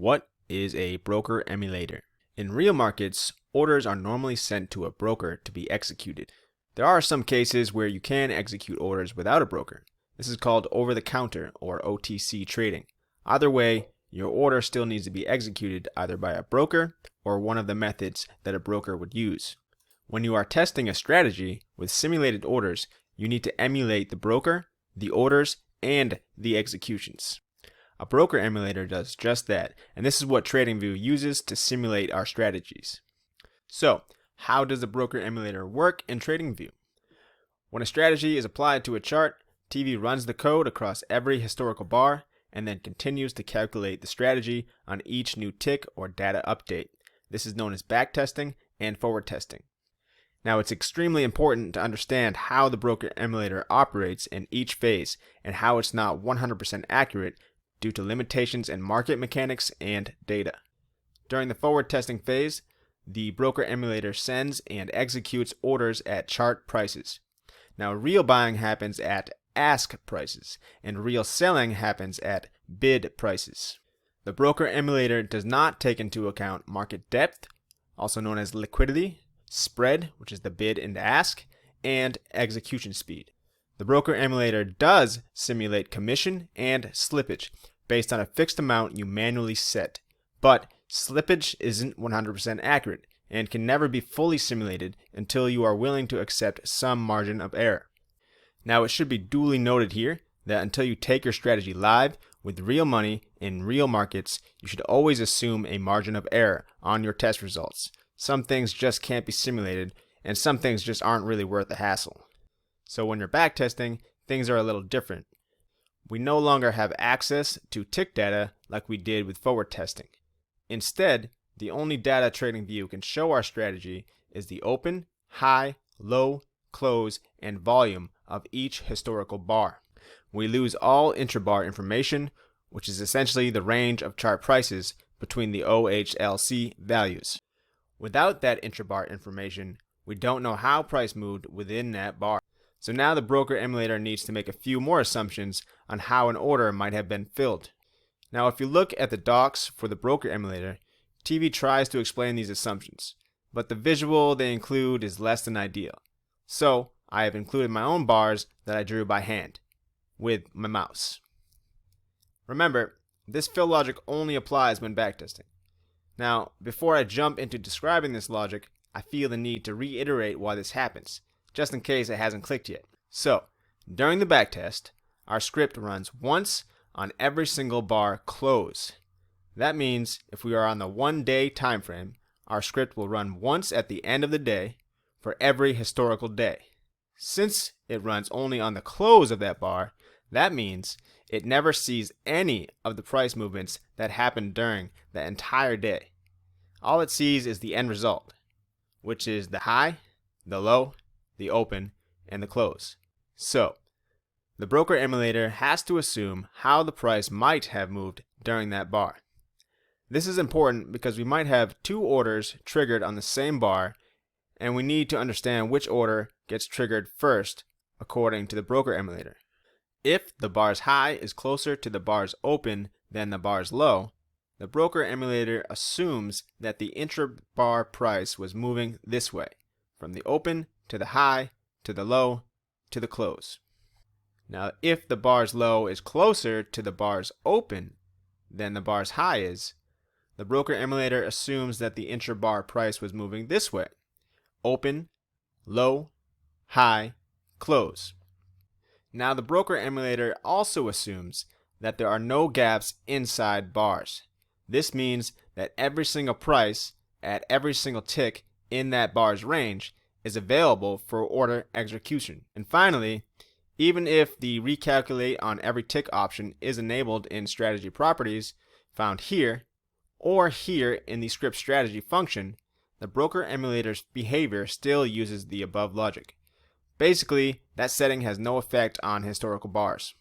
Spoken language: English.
What is a broker emulator? In real markets, orders are normally sent to a broker to be executed. There are some cases where you can execute orders without a broker. This is called over-the-counter or OTC trading. Either way, your order still needs to be executed either by a broker or one of the methods that a broker would use. When you are testing a strategy with simulated orders, you need to emulate the broker, the orders, and the executions. A broker emulator does just that, and this is what TradingView uses to simulate our strategies. So, how does the broker emulator work in TradingView? When a strategy is applied to a chart, TV runs the code across every historical bar and then continues to calculate the strategy on each new tick or data update. This is known as backtesting and forward testing. Now, it's extremely important to understand how the broker emulator operates in each phase and how it's not 100% accurate due to limitations in market mechanics and data. During the forward testing phase, the broker emulator sends and executes orders at chart prices. Now, real buying happens at ask prices, and real selling happens at bid prices. The broker emulator does not take into account market depth, also known as liquidity, spread, which is the bid and ask, and execution speed. The broker emulator does simulate commission and slippage based on a fixed amount you manually set, but slippage isn't 100% accurate and can never be fully simulated until you are willing to accept some margin of error. Now, it should be duly noted here that until you take your strategy live with real money in real markets, you should always assume a margin of error on your test results. Some things just can't be simulated, and some things just aren't really worth the hassle. So when you're backtesting, things are a little different. We no longer have access to tick data like we did with forward testing. Instead, the only data TradingView can show our strategy is the open, high, low, close, and volume of each historical bar. We lose all intrabar information, which is essentially the range of chart prices between the OHLC values. Without that intrabar information, we don't know how price moved within that bar. So now the broker emulator needs to make a few more assumptions on how an order might have been filled. Now, if you look at the docs for the broker emulator, TV tries to explain these assumptions, but the visual they include is less than ideal. So I have included my own bars that I drew by hand with my mouse. Remember, this fill logic only applies when backtesting. Now, before I jump into describing this logic, I feel the need to reiterate why this happens, just in case it hasn't clicked yet. So, during the backtest, our script runs once on every single bar close. That means if we are on the 1-day time frame, our script will run once at the end of the day for every historical day. Since it runs only on the close of that bar, that means it never sees any of the price movements that happened during the entire day. All it sees is the end result, which is the high, the low, the open, and the close. So, the broker emulator has to assume how the price might have moved during that bar. This is important because we might have two orders triggered on the same bar, and we need to understand which order gets triggered first according to the broker emulator. If the bar's high is closer to the bar's open than the bar's low, the broker emulator assumes that the intra-bar price was moving this way, from the open to the high to the low to the close. Now, if the bar's low is closer to the bar's open than the bar's high is, the broker emulator assumes that the intra-bar price was moving this way, open, low, high, close. Now, the broker emulator also assumes that there are no gaps inside bars. This means that every single price at every single tick in that bar's range is available for order execution. And finally, even if the recalculate on every tick option is enabled in strategy properties found here or here in the script strategy function, the broker emulator's behavior still uses the above logic. Basically, that setting has no effect on historical bars.